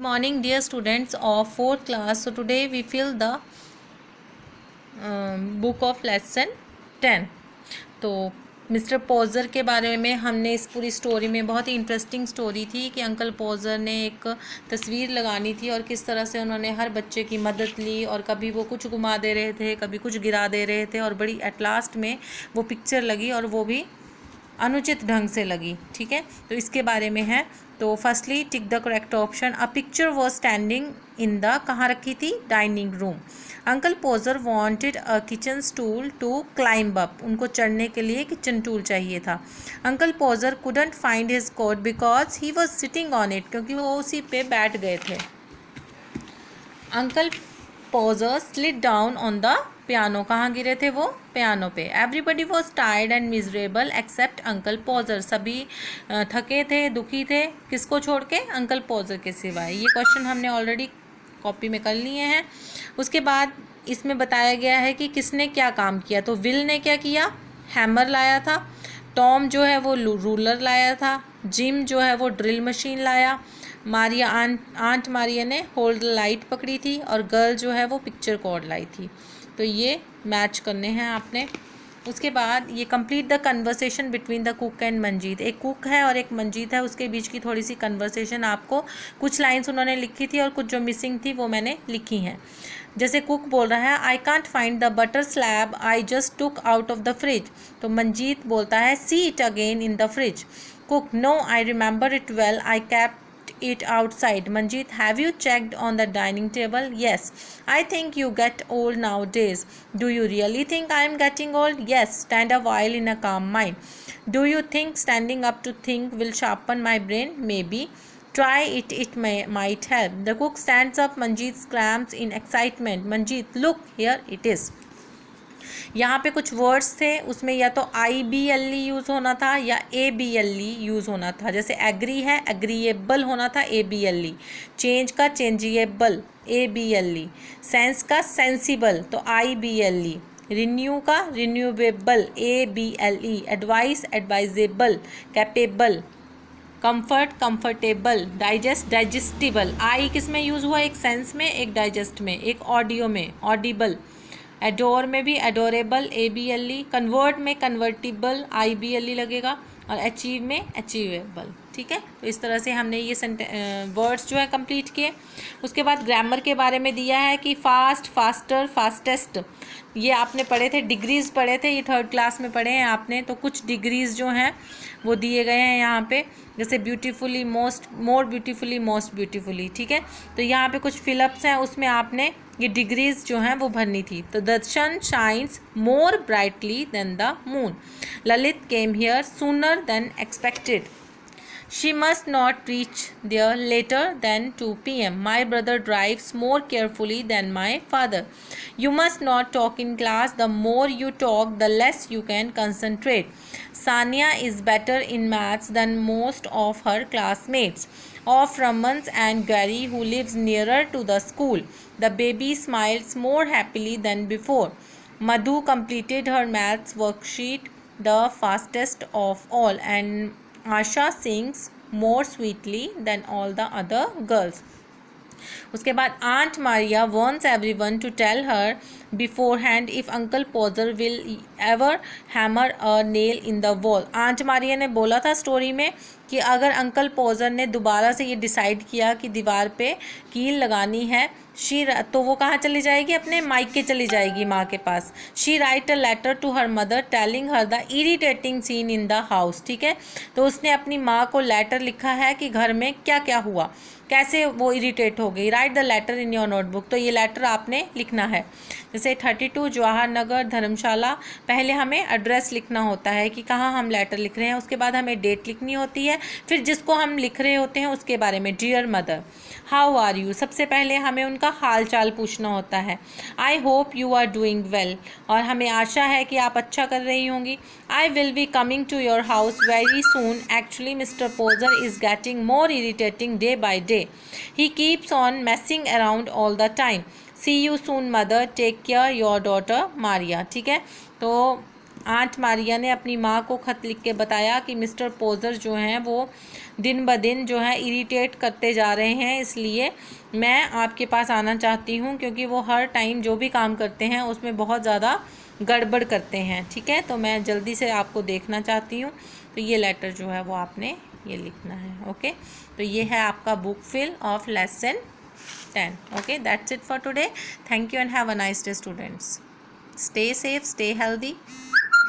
morning dear students of 4th class. So today we fill the book of lesson 10. तो mister पॉजर के बारे में हमने इस पूरी स्टोरी में बहुत ही इंटरेस्टिंग स्टोरी थी कि अंकल पॉजर ने एक तस्वीर लगानी थी और किस तरह से उन्होंने हर बच्चे की मदद ली और कभी वो कुछ घुमा दे रहे थे, कभी कुछ गिरा दे रहे थे और बड़ी एट लास्ट में वो पिक्चर लगी और वो भी अनुचित ढंग से लगी। ठीक है, तो इसके बारे में है। तो firstly tick the correct option. A picture was standing in the, कहाँ रखी थी, dining room. Uncle Podger wanted a kitchen stool to climb up, उनको चढ़ने के लिए किचन टूल चाहिए था। Uncle Podger couldn't find his coat because he was sitting on it, क्योंकि वो उसी पे बैठ गए थे। Uncle Podger slid down on the piano, कहाँ गिरे थे वो, पियानो पे। Everybody was tired and miserable except uncle Podger, सभी थके थे, दुखी थे, किसको छोड़ के, अंकल पॉजर के सिवाय। ये क्वेश्चन हमने ऑलरेडी कॉपी में कर लिए हैं। उसके बाद इसमें बताया गया है कि किसने क्या काम किया। तो विल ने क्या किया, हैमर लाया था। टॉम जो है वो रूलर लाया था। जिम जो है वो ड्रिल मशीन लाया। मारिया आंट मारिया ने होल्ड लाइट पकड़ी थी और गर्ल जो है वो पिक्चर कॉर्ड लाई थी। तो ये मैच करने हैं आपने। उसके बाद ये complete the conversation between the cook and Manjeet. एक कुक है और एक मंजीत है, उसके बीच की थोड़ी सी कन्वर्सेशन आपको, कुछ लाइंस उन्होंने लिखी थी और कुछ जो मिसिंग थी वो मैंने लिखी हैं। जैसे कुक बोल रहा है, I can't find the butter slab I just took out of the fridge. तो मंजीत बोलता है, see it again in the fridge. Cook, no I remember it well, I kept it outside. Manjeet, have you checked on the dining table? Yes. I think you get old nowadays. Do you really think I am getting old? Yes. Stand a while in a calm mind. Do you think standing up to think will sharpen my brain? Maybe. Try it. It might help. The cook stands up. Manjeet screams in excitement. Manjeet, look, here it is. यहाँ पे कुछ words थे, उसमें या तो IBLE use होना था या ABLE यूज़ होना था। जैसे एग्री है, एग्रीएबल होना था ABLE, चेंज का चेंजिएबल ABLE, सेंस का सेंसिबल तो IBLE, रिन्यू का renewable ABLE, advice advisable, capable, comfort comfortable, digest digestible. I किस में यूज़ हुआ, एक सेंस में, एक डाइजेस्ट में, एक ऑडियो में ऑडिबल। एडोर में भी एडोरेबल ABLE, कन्वर्ट में कन्वर्टिबल IBLE लगेगा और अचीव में अचीवेबल। ठीक है, तो इस तरह से हमने ये वर्ड्स जो है कंप्लीट किए। उसके बाद ग्रामर के बारे में दिया है कि फास्ट, फास्टर, फास्टेस्ट, ये आपने पढ़े थे, डिग्रीज पढ़े थे, ये 3rd क्लास में पढ़े हैं आपने। तो कुछ डिग्रीज जो हैं वो दिए गए हैं यहाँ पे, जैसे ब्यूटीफुली, मोर ब्यूटीफुली, मोस्ट ब्यूटीफुली। ठीक है, तो यहाँ पे कुछ फिलअप्स हैं, उसमें आपने ये डिग्रीज जो हैं वो भरनी थी। तो the sun shines more brightly than the moon. Lalit came here sooner than expected. She must not reach there later than 2 p.m. My brother drives more carefully than my father. You must not talk in class. The more you talk, the less you can concentrate. Sania is better in maths than most of her classmates. Of Ramans and Gary, who lives nearer to the school. The baby smiles more happily than before. Madhu completed her maths worksheet the fastest of all, and Asha sings more sweetly than all the other girls. उसके बाद aunt Maria wants everyone to tell her beforehand if Uncle Poozer will ever hammer a nail in the wall. Aunt Maria ने बोला था story में कि अगर uncle पॉजर ने दोबारा से ये डिसाइड किया कि दीवार पे कील लगानी है, तो वो कहाँ चली जाएगी, अपने मायके चली जाएगी, माँ के पास। She write a letter to her mother telling her the irritating scene in the house. ठीक है, तो उसने अपनी माँ को लेटर लिखा है कि घर में क्या क्या हुआ, कैसे वो इरिटेट हो गई। Write the letter in your notebook, तो ये लेटर आपने लिखना है। जैसे 32 जवाहर नगर धर्मशाला, पहले हमें एड्रेस लिखना होता है कि कहाँ हम लेटर लिख रहे हैं, उसके बाद हमें डेट लिखनी होती है, फिर जिसको हम लिख रहे होते हैं उसके बारे में, dear mother, how are you, सबसे पहले हमें उनका हाल चाल पूछना होता है। I hope you are doing well, और हमें आशा है कि आप अच्छा कर रही होंगी। I will be coming to your house very soon, actually mister Podger is getting more irritating day by day, he keeps on messing around all the time. See you soon mother, take care your daughter Maria. ठीक है, तो aunt Maria ने अपनी माँ को खत लिख के बताया कि मिस्टर पोजर जो हैं वो दिन ब दिन जो है इरिटेट करते जा रहे हैं, इसलिए मैं आपके पास आना चाहती हूँ, क्योंकि वो हर टाइम जो भी काम करते हैं उसमें बहुत ज़्यादा गड़बड़ करते हैं। ठीक है, तो मैं जल्दी से आपको देखना चाहती हूँ। तो ये लेटर जो है वो आपने ये लिखना है। ओके, तो ये है आपका book fill of lesson 10. Okay, that's it for today. Thank you and have a nice day, students. Stay safe, stay healthy.